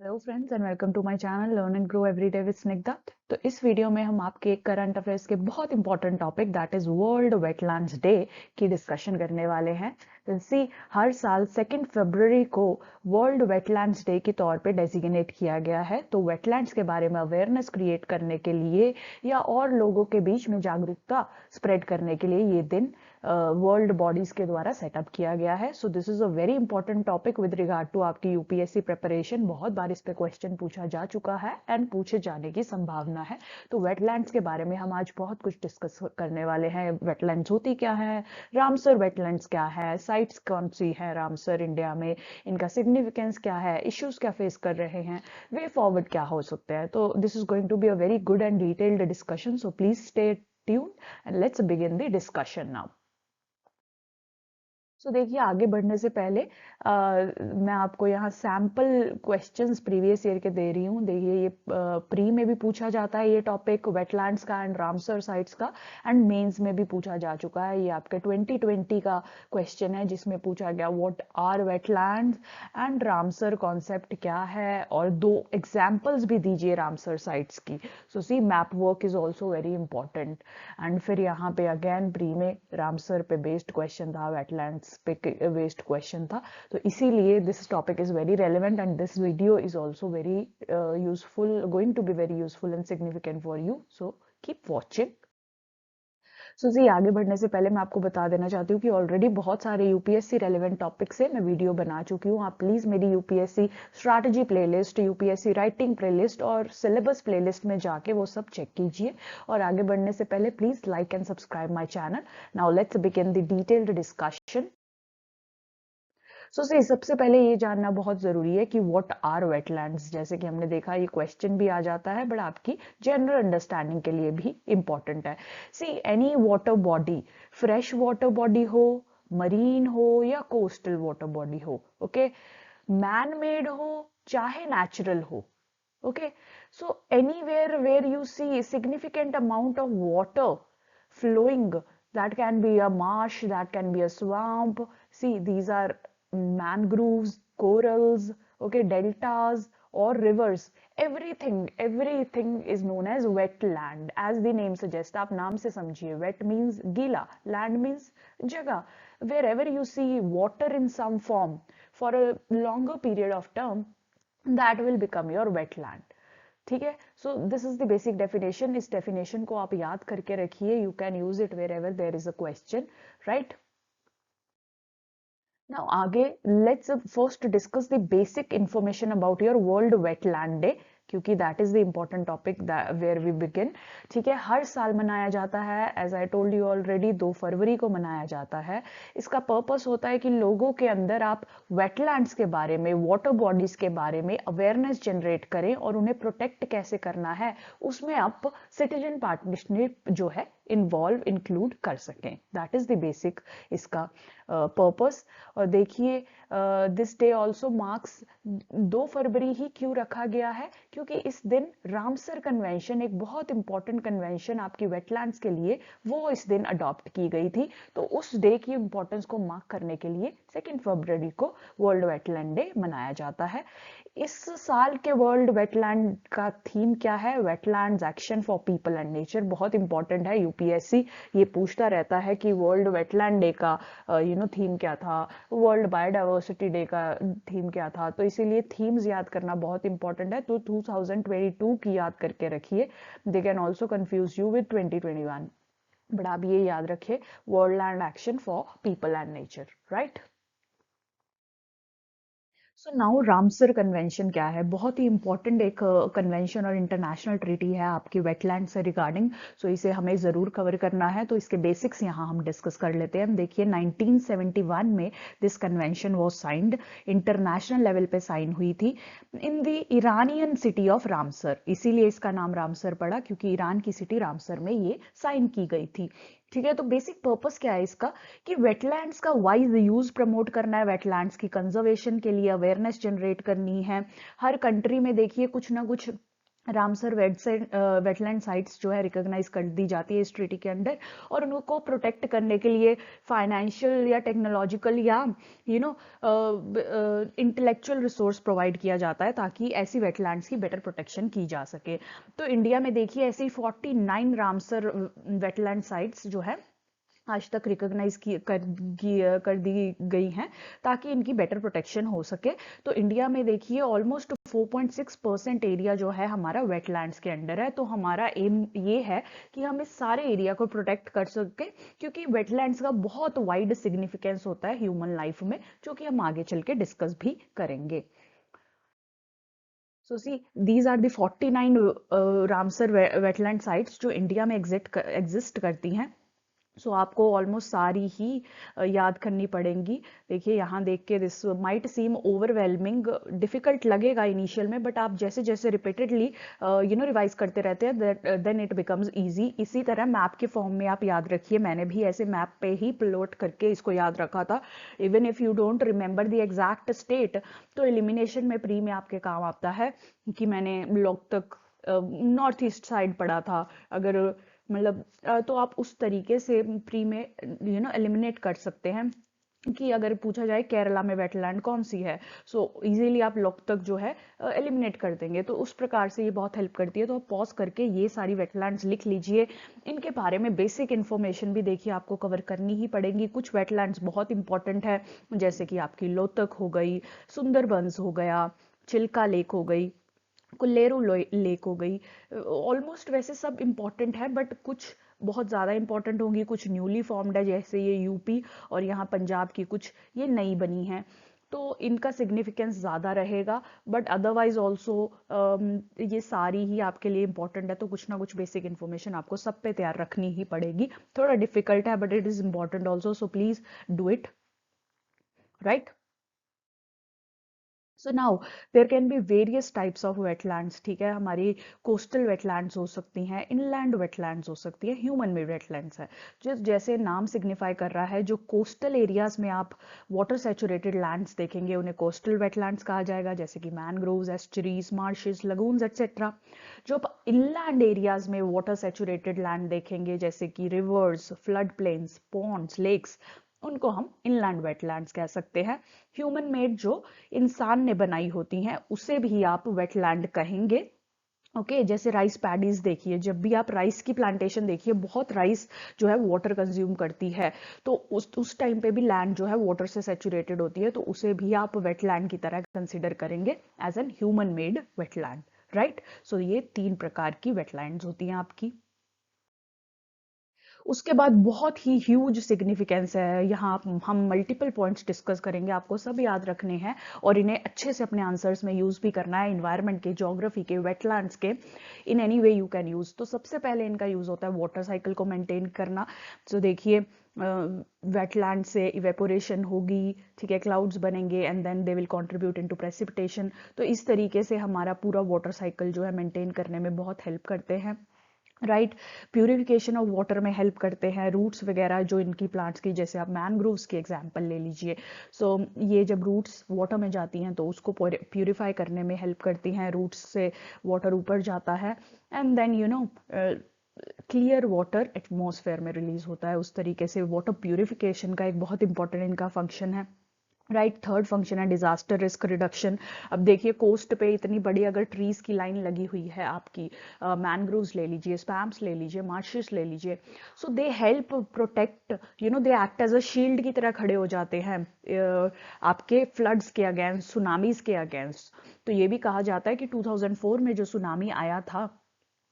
Hello friends and welcome to my channel learn and grow everyday with Snigdha. तो इस video में हम आपके एक करंट अफेयर्स के बहुत important topic that is world wetlands day की डिस्कशन करने वाले हैं। तो सी हर साल 2 फरवरी को वर्ल्ड वेटलैंड्स डे के तौर पे डेजिग्नेट किया गया है। तो वेटलैंड्स के बारे में अवेयरनेस क्रिएट करने के लिए या और लोगों के बीच में जागरूकता स्प्रेड करने के लिए ये दिन वर्ल्ड बॉडीज के द्वारा सेटअप किया गया है। So this is a very important topic with regard to आपकी यूपीएससी प्रिपरेशन। बहुत बार इस पे क्वेश्चन पूछा जा चुका है एंड पूछे जाने की संभावना है। तो वेटलैंड्स के बारे में हम आज बहुत कुछ डिस्कस करने वाले हैं। वेटलैंड्स होती क्या है, रामसर वेटलैंड्स क्या है, साइट्स कौन सी है रामसर इंडिया में, इनका सिग्निफिकेंस क्या है, इश्यूज क्या फेस कर रहे हैं, वे फॉरवर्ड क्या हो सकते हैं। तो this is going to be a very good and detailed discussion, so please stay tuned and let's begin the discussion now. देखिए आगे बढ़ने से पहले मैं आपको यहाँ सैम्पल क्वेश्चंस प्रीवियस ईयर के दे रही हूँ। देखिए ये प्री में भी पूछा जाता है ये टॉपिक वेटलैंड्स का एंड रामसर साइट्स का, एंड मेंस में भी पूछा जा चुका है। ये आपके 2020 का क्वेश्चन है जिसमें पूछा गया what are wetlands and Ramsar concept क्या है, और 2 एग्जाम्पल्स भी दीजिए रामसर साइट्स की। So see map work is also very important. And फिर यहाँ पे अगेन प्री में रामसर पे बेस्ड क्वेश्चन था, वेटलैंड्स पे बेस्ड क्वेश्चन था। तो इसीलिए this topic is very relevant and this video is also very useful, going to be very useful and significant for you, so keep watching. जी आगे बढ़ने से पहले मैं आपको बता देना चाहती हूँ कि ऑलरेडी बहुत सारे यूपीएससी रेलेवेंट टॉपिक से मैं वीडियो बना चुकी हूँ। आप प्लीज मेरी UPSC strategy playlist, UPSC writing playlist और सिलेबस प्लेलिस्ट में जाके वो सब चेक कीजिए। और आगे बढ़ने से पहले please like and subscribe my channel. Now let's begin the detailed discussion. See सबसे पहले ये जानना बहुत जरूरी है कि व्हाट आर वेटलैंड्स। जैसे कि हमने देखा ये क्वेश्चन भी आ जाता है, बट आपकी जनरल अंडरस्टैंडिंग के लिए भी इंपॉर्टेंट है। See any water body, fresh water body हो, मरीन हो या कोस्टल वाटर बॉडी हो, ओके, मैन मेड हो चाहे नेचुरल हो, okay, so anywhere where you see significant amount of water flowing, that can be a marsh, that can be a swamp. See, these are mangroves, corals, okay, deltas or rivers. Everything is known as wetland, as the name suggests. आप नाम से समझिए, wet means गीला, land means जगह। wherever you see water in some form for a longer period of term, that will become your wetland। ठीक है, so this is the basic definition. इस definition को आप याद करके रखिए, you can use it wherever there is a question, right. Now आगे let's first discuss the basic information about your world wetland day, क्योंकि that is the important topic where we begin. ठीक है, हर साल मनाया जाता है, as I told you already 2 फरवरी को मनाया जाता है। इसका पर्पस होता है कि लोगों के अंदर आप वेटलैंड्स के बारे में, वाटर बॉडीज के बारे में अवेयरनेस जनरेट करें और उन्हें प्रोटेक्ट कैसे करना है उसमें आप सिटीजन पार्टनरशिप जो है इन्वॉल्व इंक्लूड कर सकें। दैट इज द बेसिक इसका पर्पस। और देखिए दिस डे ऑल्सो मार्क्स 2 फरवरी ही क्यों रखा गया है, क्योंकि इस दिन रामसर कन्वेंशन, एक बहुत इंपॉर्टेंट कन्वेंशन आपकी वेटलैंड्स के लिए, वो इस दिन अडॉप्ट की गई थी। तो उस डे की इंपॉर्टेंस को मार्क करने के लिए 2 फरवरी को वर्ल्ड वेटलैंड डे मनाया जाता है। इस साल के वर्ल्ड वेटलैंड का थीम क्या है? Wetlands action for people and nature. बहुत इंपॉर्टेंट है, यूपीएससी ये पूछता रहता है कि वर्ल्ड वेटलैंड डे का थीम क्या था, वर्ल्ड बायोडाइवर्सिटी डे का थीम क्या था। तो इसीलिए थीम्स याद करना बहुत इंपॉर्टेंट है। तो 2022 की याद करके रखिए, they can also confuse you with 2021, but आप ये याद रखिए, world land action for people and nature, right. So now Ramsar convention क्या है? बहुत ही इंपॉर्टेंट एक कन्वेंशन और इंटरनेशनल ट्रीटी है आपकी वेटलैंड से रिगार्डिंग। सो इसे हमें जरूर कवर करना है। तो इसके बेसिक्स यहाँ हम डिस्कस कर लेते हैं। देखिए 1971 में this convention was signed, international level पे साइन हुई थी in the Iranian city of Ramsar. इसीलिए इसका नाम रामसर पड़ा, क्योंकि ईरान की सिटी रामसर में ये साइन की गई थी। ठीक है, तो बेसिक पर्पस क्या है इसका कि वेटलैंड्स का वाइज यूज प्रमोट करना है, वेटलैंड्स की कंजर्वेशन के लिए अवेयरनेस जनरेट करनी है। हर कंट्री में देखिए कुछ ना कुछ रामसर वेटलैंड साइट्स जो है रिकॉग्नाइज कर दी जाती है इस ट्रीटी के अंडर, और उनको प्रोटेक्ट करने के लिए फाइनेंशियल या टेक्नोलॉजिकल या you know intellectual resource provide किया जाता है ताकि ऐसी वेटलैंड्स की बेटर प्रोटेक्शन की जा सके। तो इंडिया में देखिए ऐसी 49 रामसर वेटलैंड साइट्स जो है आज तक रिकॉग्नाइज कर दी गई हैं ताकि इनकी बेटर प्रोटेक्शन हो सके। तो इंडिया में देखिए ऑलमोस्ट 4.6% एरिया जो है हमारा वेटलैंड्स के अंडर है। तो हमारा एम ये है कि हम इस सारे एरिया को प्रोटेक्ट कर सके, क्योंकि वेटलैंड्स का बहुत वाइड सिग्निफिकेंस होता है ह्यूमन लाइफ में, जो कि हम आगे चल के डिस्कस भी करेंगे। So see, these are the 49 Ramsar wetland sites जो इंडिया में एग्जिस्ट करती हैं। सो आपको ऑलमोस्ट सारी ही याद करनी पड़ेंगी। देखिए यहाँ देख के this might seem overwhelming, difficult लगेगा इनिशियल में, बट आप जैसे जैसे रिपीटेडली रिवाइज करते रहते हैं देन इट बिकम्स इजी। इसी तरह मैप के फॉर्म में आप याद रखिए, मैंने भी ऐसे मैप पे ही प्लॉट करके इसको याद रखा था। Even if you don't remember the exact state, तो एलिमिनेशन में प्री में आपके काम आता है कि मैंने लॉक तक नॉर्थ ईस्ट साइड पढ़ा था, अगर मतलब तो आप उस तरीके से प्री में एलिमिनेट कर सकते हैं कि अगर पूछा जाए केरला में वेटलैंड कौन सी है, सो इजीली आप लॉक तक जो है एलिमिनेट कर देंगे। तो उस प्रकार से ये बहुत हेल्प करती है। तो आप पॉज करके ये सारी वेटलैंड्स लिख लीजिए। इनके बारे में बेसिक इन्फॉर्मेशन भी देखिए आपको कवर करनी ही पड़ेगी। कुछ वेटलैंड्स बहुत इंपॉर्टेंट है, जैसे कि आपकी लोतक हो गई, सुंदरबंस हो गया, चिल्का लेक हो गई, कुल्लेरू लेक हो गई। ऑलमोस्ट वैसे सब इम्पॉर्टेंट है, बट कुछ बहुत ज़्यादा इंपॉर्टेंट होंगी, कुछ न्यूली फॉर्म्ड है, जैसे ये यूपी और यहाँ पंजाब की कुछ ये नई बनी हैं, तो इनका सिग्निफिकेंस ज़्यादा रहेगा। बट अदरवाइज ऑल्सो ये सारी ही आपके लिए इंपॉर्टेंट है, तो कुछ ना कुछ बेसिक इन्फॉर्मेशन आपको सब पे तैयार रखनी ही पड़ेगी। थोड़ा डिफिकल्ट है but it is important also, so please do it, right. So now there can be various types of wetlands, ठीक है। हमारी कोस्टल वेटलैंड्स हो सकती हैं, इनलैंड वेटलैंड्स हो सकती है, ह्यूमन मेड वेटलैंड्स है। जैसे नाम सिग्निफाई कर रहा है, जो कोस्टल एरियाज में आप वाटर सेचुरेटेड लैंड्स देखेंगे उन्हें कोस्टल वेटलैंड्स कहा जाएगा, जैसे कि mangroves, estuaries, marshes, lagoons etcetera. जो आप इनलैंड एरियाज में वाटर सेचुरेटेड लैंड देखेंगे, जैसे कि rivers, flood plains, ponds, lakes, उनको हम इनलैंड वेटलैंड्स कह सकते हैं। ह्यूमन मेड जो इंसान ने बनाई होती हैं उसे भी आप वेटलैंड कहेंगे। ओके जैसे राइस पैडीज देखिए, जब भी आप राइस की प्लांटेशन देखिए, बहुत राइस जो है वाटर कंज्यूम करती है, तो उस टाइम पे भी लैंड जो है वाटर से सेचुरेटेड होती है, तो उसे भी आप वेटलैंड की तरह कंसिडर करेंगे as an human made wetland, right. So ये 3 प्रकार की वेटलैंड्स होती हैं आपकी। उसके बाद बहुत ही ह्यूज सिग्निफिकेंस है यहाँ, हम मल्टीपल पॉइंट्स डिस्कस करेंगे, आपको सब याद रखने हैं और इन्हें अच्छे से अपने आंसर्स में यूज भी करना है, इन्वायरमेंट के, ज्योग्राफी के, वेटलैंड्स के, in any way you can use. तो सबसे पहले इनका यूज होता है वाटर साइकिल को मेंटेन करना। तो देखिए वेटलैंड से इवेपोरेशन होगी, ठीक है, क्लाउड्स बनेंगे and then they will contribute into precipitation. तो इस तरीके से हमारा पूरा वाटर साइकिल जो है मेंटेन करने में बहुत हेल्प करते हैं, राइट। प्यूरिफिकेशन ऑफ वाटर में हेल्प करते हैं रूट्स वगैरह जो इनकी प्लांट्स की, जैसे आप मैनग्रोव्स की एग्जांपल ले लीजिए। सो ये जब रूट्स वाटर में जाती हैं तो उसको प्यूरिफाई करने में हेल्प करती हैं, रूट्स से वाटर ऊपर जाता है and then clear water atmosphere में रिलीज होता है। उस तरीके से वाटर प्यूरिफिकेशन का एक बहुत इंपॉर्टेंट इनका फंक्शन है, राइट। थर्ड फंक्शन है डिजास्टर रिस्क रिडक्शन। अब देखिए कोस्ट पे इतनी बड़ी अगर ट्रीज की लाइन लगी हुई है आपकी, मैनग्रोव्स ले लीजिए, स्पैम्स ले लीजिए, मार्शेस ले लीजिए, so they help protect, they act as a shield की तरह खड़े हो जाते हैं आपके फ्लड्स के अगेंस्ट, सुनामीज के अगेंस्ट। तो ये भी कहा जाता है कि 2004 में जो सुनामी आया था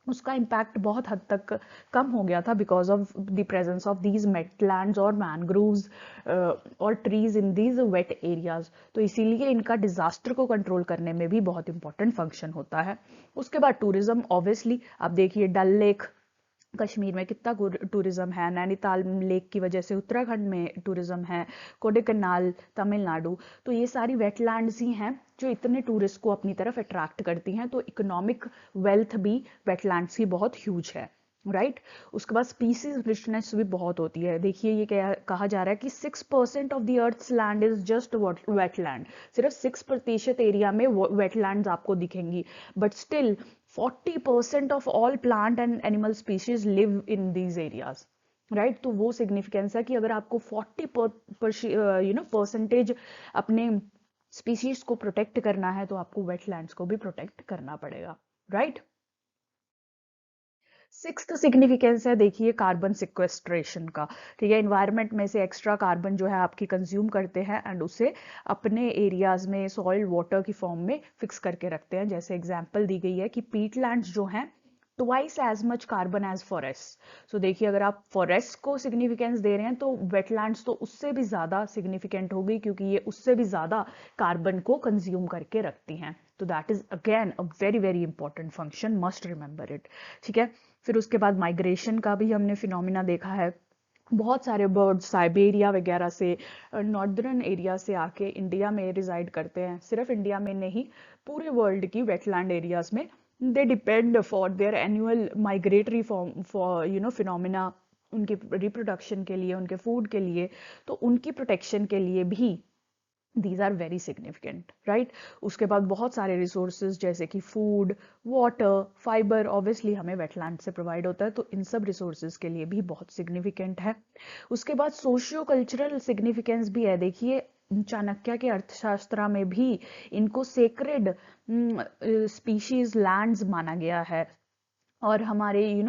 उसका इम्पैक्ट बहुत हद तक कम हो गया था because of the presence of these wetlands और मैनग्रोव्स और trees in these wet areas. तो इसीलिए इनका डिजास्टर को कंट्रोल करने में भी बहुत इंपॉर्टेंट फंक्शन होता है। उसके बाद टूरिज्म, ऑब्वियसली आप देखिए डल लेक कश्मीर में कितना टूरिज्म है, नैनीताल लेक की वजह से उत्तराखंड में टूरिज्म है, कोडेकनाल तमिलनाडु। तो ये सारी वेटलैंड्स ही हैं जो इतने टूरिस्ट को अपनी तरफ अट्रैक्ट करती हैं। तो इकोनॉमिक वेल्थ भी वेटलैंड्स की बहुत ह्यूज है, राइट। उसके बाद स्पीसीज रिचनेस भी बहुत होती है। देखिए ये क्या कहा जा रहा है कि 6% of the earth's land is just wetland. सिर्फ 6% एरिया में वेटलैंड्स आपको दिखेंगी, but still 40% of all plant and animal species live in these areas. Right, तो वो सिग्निफिकेंस है कि अगर आपको 40% अपने स्पीशीज को प्रोटेक्ट करना है तो आपको वेटलैंड्स को भी प्रोटेक्ट करना पड़ेगा। राइट। सिक्स्थ सिग्निफिकेंस है देखिए कार्बन सिक्वेस्ट्रेशन का। ठीक है, इन्वायरमेंट में से एक्स्ट्रा कार्बन जो है आपकी कंज्यूम करते हैं एंड उसे अपने एरियाज में सॉइल वाटर की फॉर्म में फिक्स करके रखते हैं। जैसे एग्जांपल दी गई है कि पीटलैंड्स जो हैं twice as much carbon as forest. So देखिए अगर आप फॉरेस्ट को सिग्निफिकेंस दे रहे हैं तो वेटलैंड्स तो उससे भी ज्यादा सिग्निफिकेंट होगी, क्योंकि ये उससे भी ज्यादा कार्बन को कंज्यूम करके रखती हैं। तो that is again a very very important function, must remember it. ठीक है, फिर उसके बाद माइग्रेशन का भी हमने फिनोमिना देखा है। बहुत सारे बर्ड्स साइबेरिया वगैरह से, नॉर्दर्न एरिया से आके इंडिया में रिजाइड करते हैं। सिर्फ इंडिया में नहीं, पूरे वर्ल्ड की वेटलैंड एरियाज में they depend for their annual migratory form for phenomena, उनके रिप्रोडक्शन के लिए, उनके फूड के लिए, तो उनकी प्रोटेक्शन के लिए भी these are very significant. Right. उसके बाद बहुत सारे रिसोर्सेज जैसे कि फूड, वाटर, फाइबर ऑब्वियसली हमें वेटलैंड से प्रोवाइड होता है, तो इन सब रिसोर्सेज के लिए भी बहुत सिग्निफिकेंट है। उसके बाद सोशियो कल्चरल सिग्निफिकेंस भी है। देखिए चाणक्य के अर्थशास्त्र में भी इनको सेक्रेड स्पीशीज लैंड्स माना गया है। और हमारे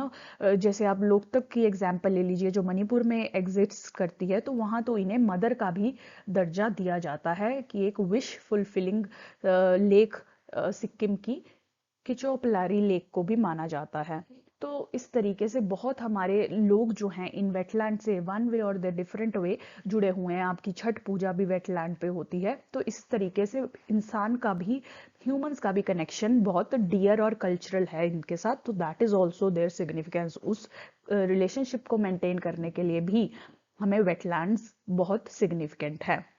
जैसे आप लोकतक की एग्जाम्पल ले लीजिए जो मणिपुर में एग्जिस्ट करती है, तो वहाँ तो इन्हें मदर का भी दर्जा दिया जाता है कि एक विश फुलफिलिंग लेक सिक्किम की किचोपलारी लेक को भी माना जाता है। तो इस तरीके से बहुत हमारे लोग जो हैं इन वेटलैंड से वन वे और द डिफरेंट वे जुड़े हुए हैं। आपकी छठ पूजा भी वेटलैंड पे होती है, तो इस तरीके से इंसान का भी, ह्यूमंस का भी कनेक्शन बहुत डियर और कल्चरल है इनके साथ। तो that is also their significance. उस रिलेशनशिप को मेंटेन करने के लिए भी हमें वेटलैंड्स बहुत सिग्निफिकेंट है।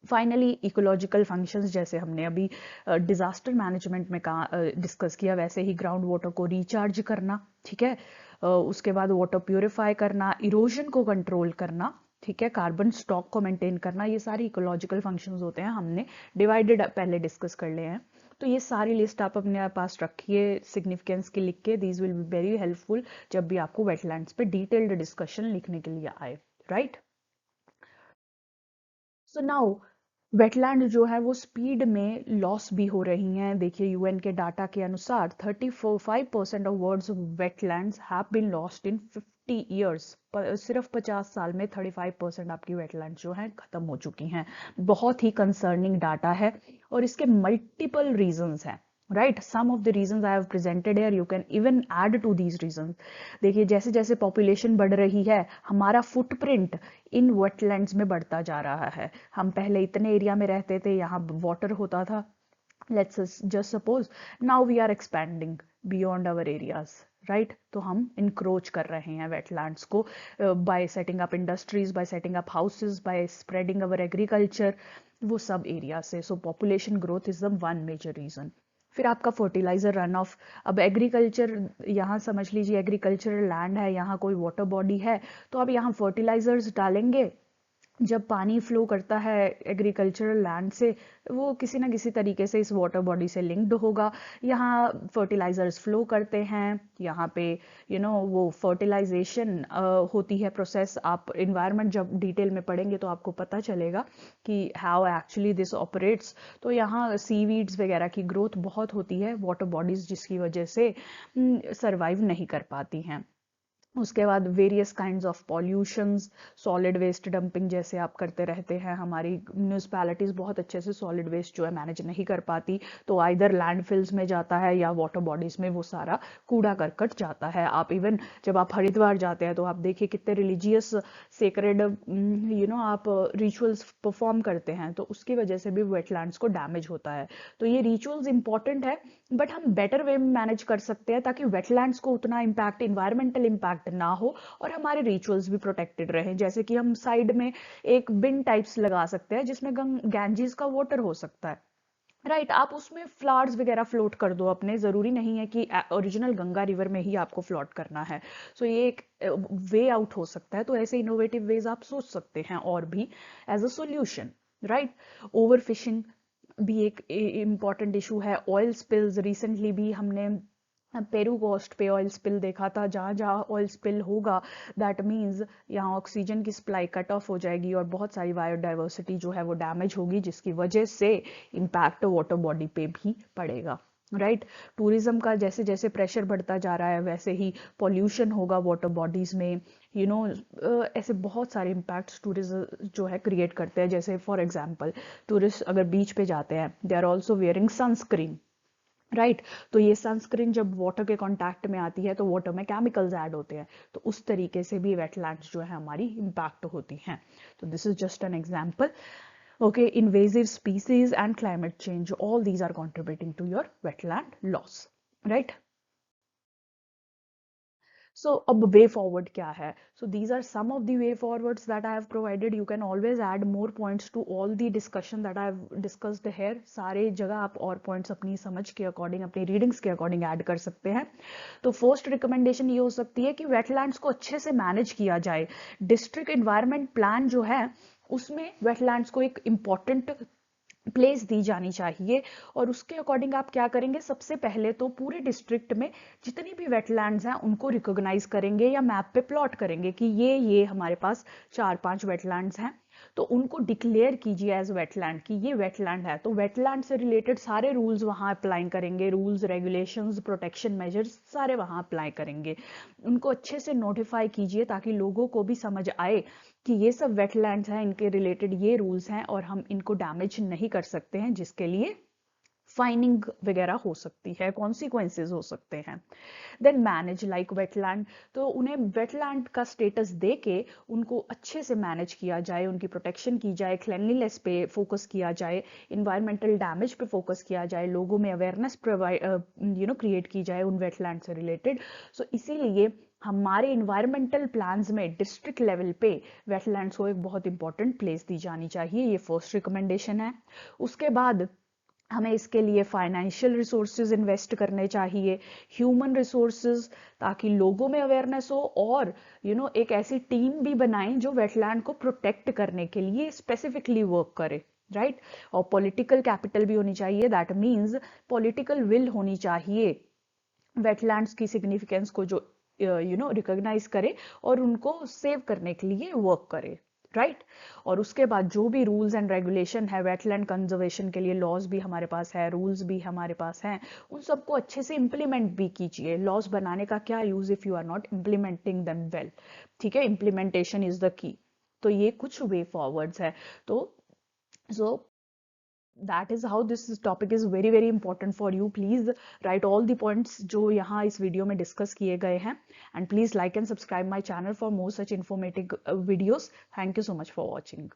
फाइनली इकोलॉजिकल फंक्शंस, जैसे हमने अभी डिजास्टर मैनेजमेंट में डिस्कस किया, वैसे ही ग्राउंड वाटर को रिचार्ज करना। ठीक है, उसके बाद वाटर प्यूरिफाई करना, इरोजन को कंट्रोल करना, ठीक है, कार्बन स्टॉक को मेंटेन करना, ये सारी इकोलॉजिकल फंक्शंस होते हैं। हमने डिवाइडेड पहले डिस्कस कर लिए हैं। तो ये सारी लिस्ट आप अपने पास रखिए सिग्निफिकेंस की लिख के। These will be very helpful जब भी आपको वेटलैंड्स पे डिटेल्ड डिस्कशन लिखने के लिए आए। राइट। सो नाउ वेटलैंड जो है वो स्पीड में लॉस भी हो रही हैं। देखिए यूएन के डाटा के अनुसार 35% of world's wetlands have been lost in 50 years. सिर्फ 50 साल में 35% आपकी वेटलैंड जो हैं खत्म हो चुकी हैं। बहुत ही कंसर्निंग डाटा है और इसके मल्टीपल रीजंस हैं। Right, some of the reasons I have presented here, you can even add to these reasons. देखिए जैसे जैसे पॉपुलेशन बढ़ रही है, हमारा फुटप्रिंट इन वेटलैंड्स में बढ़ता जा रहा है। हम पहले इतने एरिया में रहते थे, यहाँ वाटर होता था, let's just suppose now we are expanding beyond our areas. Right, तो हम इंक्रोच कर रहे हैं वेटलैंड्स को by setting up industries, by setting up houses, by spreading our agriculture, वो सब एरिया से। So population growth is the one major reason. फिर आपका फर्टिलाइजर रन ऑफ। अब एग्रीकल्चर, यहाँ समझ लीजिए एग्रीकल्चरल लैंड है, यहाँ कोई वाटर बॉडी है, तो आप यहाँ फर्टिलाइजर्स डालेंगे। जब पानी फ्लो करता है एग्रीकल्चरल लैंड से, वो किसी ना किसी तरीके से इस वाटर बॉडी से लिंक्ड होगा। यहाँ फर्टिलाइजर्स फ्लो करते हैं, यहाँ पे वो फर्टिलाइजेशन होती है प्रोसेस। आप इन्वायरमेंट जब डिटेल में पढ़ेंगे तो आपको पता चलेगा कि हाउ एक्चुअली दिस ऑपरेट्स। तो यहाँ सीवीड्स वगैरह की ग्रोथ बहुत होती है वाटर बॉडीज, जिसकी वजह से सर्वाइव नहीं कर पाती हैं। उसके बाद various kinds of pollutions, solid waste dumping जैसे आप करते रहते हैं। हमारी म्यूनिसपैलिटीज बहुत अच्छे से सॉलिड वेस्ट जो है मैनेज नहीं कर पाती, तो आइदर लैंडफिल्स में जाता है या वाटर बॉडीज में वो सारा कूड़ा करकट जाता है। आप इवन जब आप हरिद्वार जाते हैं तो आप देखिए कितने रिलीजियस सेक्रेड आप रिचुअल्स परफॉर्म करते हैं, तो उसकी वजह से भी वेटलैंड्स को डैमेज होता है। तो ये रिचुअल्स इंपॉर्टेंट है, बट हम बेटर वे में मैनेज कर सकते हैं ताकि वेटलैंड्स को उतना इम्पैक्ट, इन्वायरमेंटल इम्पैक्ट ना हो और हमारे रिचुअल्स भी प्रोटेक्टेड रहें। जैसे कि हम साइड में एक बिन टाइप्स लगा सकते हैं जिसमें गैंजीज का वाटर हो सकता है। राइट, आप उसमें फ्लावर्स वगैरह फ्लोट कर दो अपने, ज़रूरी नहीं है कि ओरिजिनल गंगा रिवर में ही आपको फ्लोट करना है। सो ये एक वे आउट हो सकता है। तो ऐसे इनोवेटिव वेज आप सोच सकते हैं और भी as a solution. Right, over fishing भी एक इम्पॉर्टेंट इशू है। ऑयल स्पिल्स, रिसेंटली भी हमने पेरू कोस्ट पे ऑयल स्पिल देखा था। जहाँ जहाँ ऑयल स्पिल होगा दैट मीन्स यहाँ ऑक्सीजन की सप्लाई कट ऑफ हो जाएगी और बहुत सारी बायोडाइवर्सिटी जो है वो डैमेज होगी, जिसकी वजह से इम्पैक्ट वाटर बॉडी पे भी पड़ेगा। राइट, टूरिज्म का जैसे जैसे प्रेशर बढ़ता जा रहा है वैसे ही पॉल्यूशन होगा वाटर बॉडीज में। ऐसे बहुत सारे इम्पैक्ट्स टूरिज्म जो है क्रिएट करते हैं। जैसे फॉर एग्जांपल, टूरिस्ट अगर बीच पे जाते हैं, they are also wearing sunscreen. Right, तो ये सनस्क्रीन जब वाटर के कांटेक्ट में आती है तो वाटर में केमिकल्स ऐड होते हैं, तो उस तरीके से भी वेटलैंड्स जो है हमारी इम्पैक्ट होती हैं। तो this is just an example. Okay, invasive species and climate change, all these are contributing to your wetland loss, right? So अब way forward क्या है? So these are some of the way forwards that I have provided. You can always add more points to all the discussion that I have discussed here. सारे जगह आप और points अपनी समझ के according, अपनी readings के according add कर सकते हैं। तो फर्स्ट रिकमेंडेशन ये हो सकती है कि वेटलैंड्स को अच्छे से मैनेज किया जाए। डिस्ट्रिक्ट एनवायरनमेंट प्लान जो है उसमें वेटलैंड्स को एक इम्पॉर्टेंट प्लेस दी जानी चाहिए। और उसके अकॉर्डिंग आप क्या करेंगे, सबसे पहले तो पूरे डिस्ट्रिक्ट में जितनी भी वेटलैंड्स हैं उनको रिकॉग्नाइज करेंगे या मैप पे प्लॉट करेंगे कि ये हमारे पास 4-5 वेटलैंड्स हैं, तो उनको डिक्लेयर कीजिए एज वेटलैंड कि ये वेटलैंड है। तो वेटलैंड से रिलेटेड सारे रूल्स वहां अप्लाई करेंगे, रूल्स रेगुलेशंस प्रोटेक्शन मेजर्स सारे वहां अप्लाई करेंगे। उनको अच्छे से नोटिफाई कीजिए ताकि लोगों को भी समझ आए कि ये सब वेटलैंड्स हैं, इनके रिलेटेड ये रूल्स हैं और हम इनको डैमेज नहीं कर सकते हैं, जिसके लिए फाइनिंग वगैरह हो सकती है, कॉन्सिक्वेंसेज हो सकते हैं। देन मैनेज लाइक वेटलैंड, तो उन्हें वेटलैंड का स्टेटस दे के उनको अच्छे से मैनेज किया जाए, उनकी प्रोटेक्शन की जाए, क्लेanलीनेस पे फोकस किया जाए, इन्वायरमेंटल डैमेज पे फोकस किया जाए, लोगों में अवेयरनेस प्रोवाइड क्रिएट की जाए उन वेटलैंड से रिलेटेड। सो इसीलिए हमारे इन्वायरमेंटल प्लान्स में डिस्ट्रिक्ट लेवल पे वेटलैंड्स को एक बहुत इंपॉर्टेंट प्लेस दी जानी चाहिए। ये फर्स्ट रिकमेंडेशन है। उसके बाद हमें इसके लिए फाइनेंशियल रिसोर्सेज इन्वेस्ट करने चाहिए, ह्यूमन रिसोर्सेज, ताकि लोगों में अवेयरनेस हो और एक ऐसी टीम भी बनाएं जो वेटलैंड को प्रोटेक्ट करने के लिए स्पेसिफिकली वर्क करे। राइट, और पॉलिटिकल कैपिटल भी होनी चाहिए, दैट मीन्स पॉलिटिकल विल होनी चाहिए वेटलैंड्स की सिग्निफिकेंस को जो रिकॉग्नाइज करे और उनको सेव करने के लिए वर्क करे। राइट, और उसके बाद जो भी रूल्स एंड रेगुलेशन है वेटलैंड कंजर्वेशन के लिए, लॉज भी हमारे पास है, रूल्स भी हमारे पास हैं, उन सबको अच्छे से इंप्लीमेंट भी कीजिए। लॉज बनाने का क्या use if you are not implementing them well. ठीक है, इम्प्लीमेंटेशन इज द की। तो ये कुछ वे फॉरवर्ड्स है। तो सो that is how this topic is very very important for you. Please write all the points जो यहाँ इस वीडियो में डिस्कस किए गए हैं, and please like and subscribe my channel for more such informative videos. Thank you so much for watching.